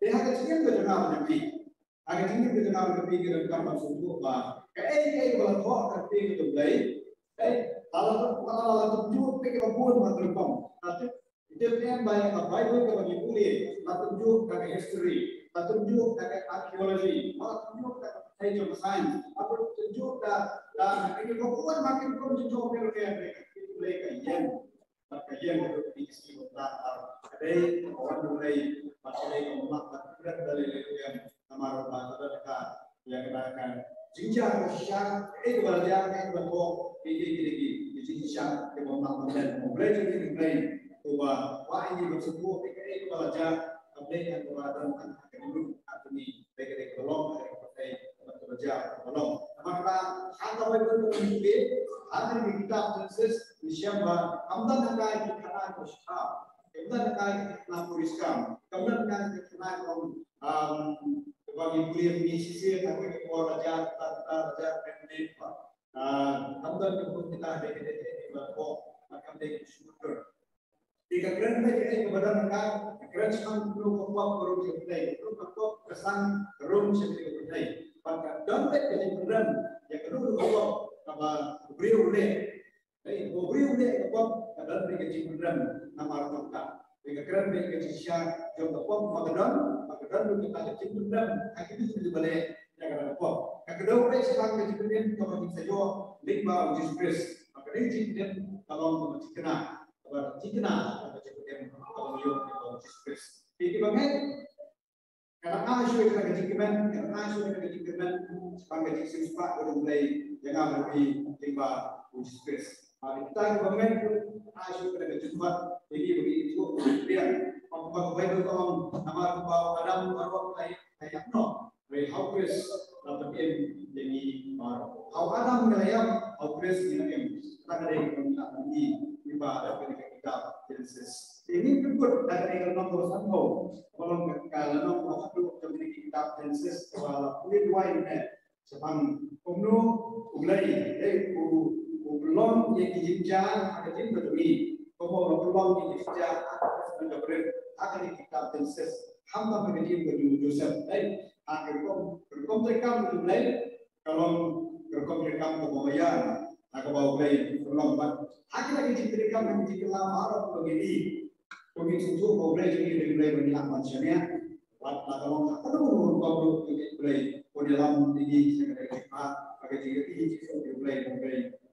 Lihat kecil ke dalam negeri, agak tinggi ke dalam negeri kita dalam sumber bah. Kayak kalau kau kerja itu belai, kalau tujuh pergi kebun berterbang, nanti dia yang banyak Bible kalau dipulih, tujuh dari history, tujuh dari arkeologi, tujuh dari sains, atau tujuh dari kebun makin kebun tujuh dari mereka yang itu di sekitar ada orang mulai masih mengamalkan dari yang nama bahasa dekat yang katakan jinjang syang itu belajar itu betul ini jinjang yang mengamalkan mulai jadi mulai bahwa wah ini bersebut itu belajar update yang berada dalam akademik ini baik kolom dari belajar kolom maka atau itu mungkin ada di kitab Genesis Siapa amdan nakai kana koshka, amdan nakai kana kuriskam, amdan nakai kana bagi kuliah ini sisi tapi keluar raja pendek, amdan kemudian kita ada di bawah akan dari syukur. Jika keren mereka kepada mereka, keren sekarang perlu kompak perlu seperti, perlu kompak kesan rum seperti itu. Maka dompet jadi keren, yang kedua kompak apa beri Beri udah kepop adalah mereka ciptaan nama orang mereka keren mereka cisya jom kepop Mageddon itu kita ciptaan akhirnya sudah balik yang kepop. Yang kedua mereka sekarang ciptaan kalau kita jawab lima uji Chris maka ini ciptaan kalau cikna atau ciptaan kalau uji Chris. Jadi bagaimana? Karena asyik kita ciptaan sebagai siswa udah mulai jangan lebih lima uji Chris. Kita government asyik pada jumpa jadi begitu kemudian apa Bible kalau nama bawa Adam bawa kayak no very how Chris tapi jadi how Adam melayang how Chris ini kita ada yang di ibadah kita Genesis ini cukup dari nomor satu kalau nomor satu dari kitab Genesis kalau kulit wine sebab penuh ulai belum yang dijinjang ada tim berdui, belum yang dijinjang ada berat akan kita Genesis hamba berjim berdui Joseph. Akhir berkomplikasi mulai kalau berkomplikasi kebawayan, agak bawa mulai belum buat. Akhir lagi diberikan menjadi lama begini, begitu juga mulai jadi mulai berdiam manusianya. Kalau tak tahu kalau mulai dalam ini sekedar agar jadi ini mulai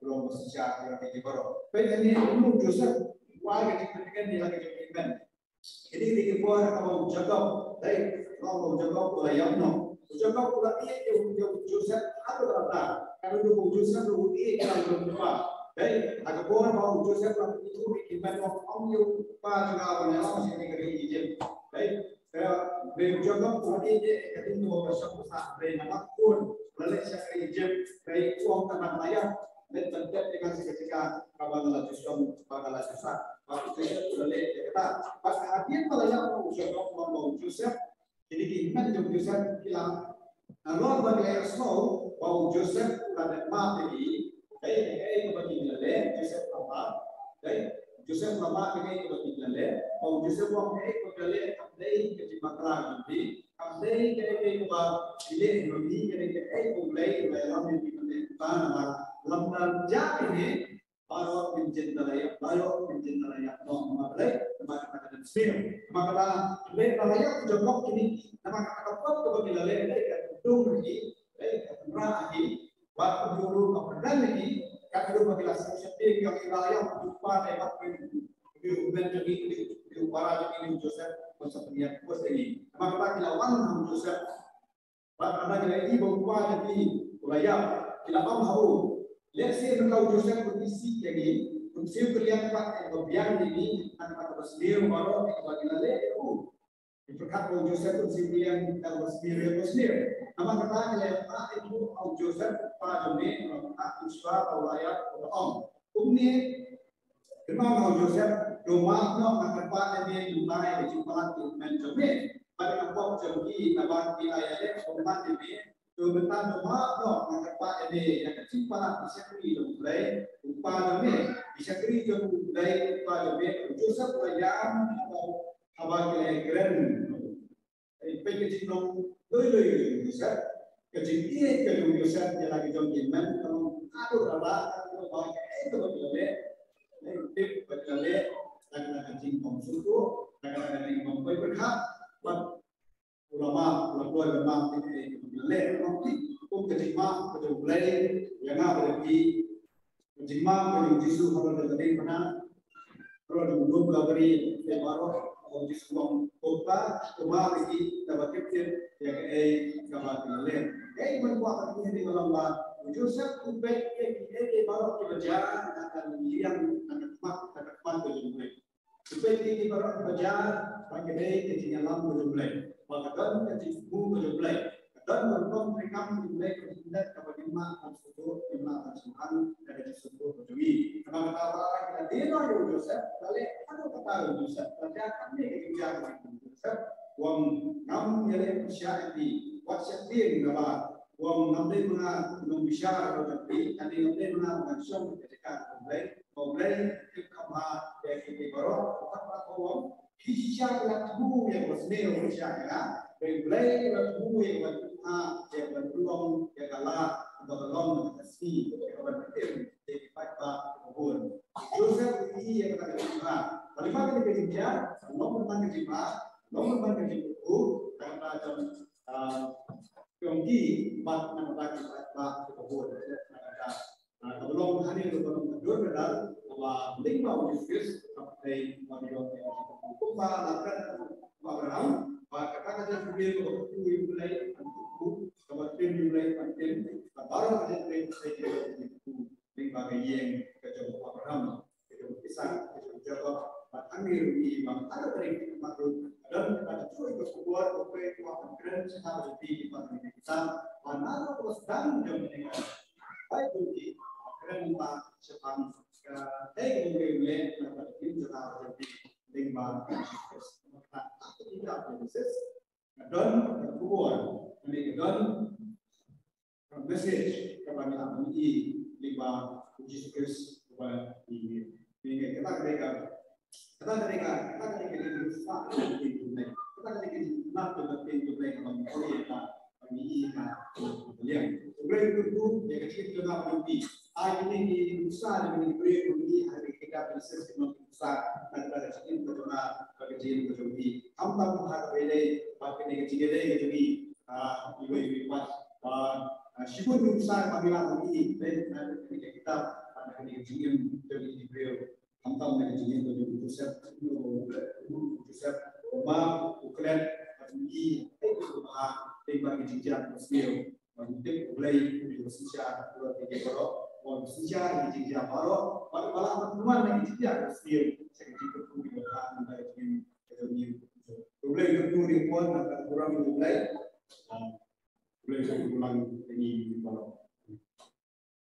belum bersejak yang di baru. Baik ini umum Joseph warga diberikan di lagi jadikan. Jadi di bawah kalau Jacob, baik kalau Jacob ulayam no, Jacob ulai yang Joseph ada berapa? Kalau itu Joseph itu kalau berapa? Baik agak bawah kalau Joseph itu iman om yang pa juga orang masih negeri Egypt. Baik saya Jacob ulai dia itu bersama dengan pun Malaysia ke Egypt baik uang tanah layak dan terkait dengan ketika kabar Joseph bakal susah. Waktu itu boleh kita pas hadiah layak mau Joseph jadi iman Joseph hilang. Lalu bagi Esau mau Joseph ada mati baik bagi Bilal Joseph apa baik Joseph nama ini bagi Bilal mau Joseph mau Bilal abdai ke Makra ini abdai ke Bilal ini ke mulai dalam ini tanah lamdan jam ini baru mencintai no mulai maka dan sir maka layak jawab ini nama kata apa Bilal itu lagi lagi waktu dulu kemudian lagi kami dulu bagi sendiri yang wilayah jumpa lewat di menjadi di para ini Joseph konsepnya kuas ini maka dilawan Joseph pada lagi bawa jadi wilayah dilawan haru let's say kalau Joseph berisi lagi konsep kelihatan pak yang ini anak sendiri baru bagi lagi Berkat Joseph itu simpian kalau sendiri. Nama katanya itu Joseph pada ini Isra atau ayat Om. Ini kenapa Joseph rumah no akan pada ini tunai jumlah menjadi pada apa jadi nama di ayatnya rumah ini kebetulan rumah no akan pada ini yang kecil pada bisa kiri mulai upah ini bisa kiri mulai upah ini Joseph kerajaan atau abang keren bây cái chính nông đôi đôi cái Joseph cái chính kia cái Joseph giờ là cái trong tiền mình không aku raba aku nói cái itu betul tip betul dan kencing komsuku dan kencing kompoy berhak buat ulama ulama ini betul nanti kencing mah betul boleh yang apa lagi kencing mah betul jisu kalau dari mana kalau dulu kabari baru di sebuah kota rumah lagi dapat kecil yang dapat lain membuat ini di dalam Joseph ubek baru kerja akan yang akan mat berjumlah ubek ini baru kerja bagi ketika dalam berjumlah bahkan ketika berjumlah dan berkom mereka berjumlah kemudian dapat lima tersebut lima tersebut dari tersebut berjumlah karena kata kita dia Joseph balik kata Joseph kerja kami kerja Joseph uang enam yang bersyadi WhatsApp dia berapa uang enam dia mengajar tapi tadi enam dia mengajar ketika mulai kemah dari baru kata uang kisah lagu yang bersih bersyarat mulai lagu yang yang berpeluang yang kalah untuk tolong kasih kepada kita jadi pada kubur Joseph ini yang kata kita bagaimana kita kerja nomor kerja nomor kerja itu karena macam penggi mat mengenai pada kubur kalau hari itu kalau kedua adalah bahwa lima ujian sampai marion kupa lakukan Abraham kata-kata sebelum itu mulai kemudian mulai penting baru ada itu lima yang kecuali Abraham itu kisah itu jawab Amir di mana dari makhluk dan ada juga sebuah operasi keren seharusnya di kita mana terus dan jaminan baik bagi keren pak sepam kemudian tim seharusnya di lima tidak proses dan kemudian mendengar message kepada kami lima uji sukses kepada ini kita ketika itu fakta itu kita ketika nak betul itu kami kami yang itu yang kecil juga nanti ini usaha dengan beri hari kita proses besar antara kecil kecil kecil hampa menghadap ini pakai kecil kecil ibu pas syukur besar panggilan ini dan kita pada kecil jadi beliau hampa dengan kecil Joseph rumah Ukraina ini bagi jejak Mesir untuk mulai berusaha dua tiga baru berusaha di jejak baru malah teman yang jejak Mesir sekitar pertumbuhan dari ini mulai bertumbuh pun akan kurang mulai ini baru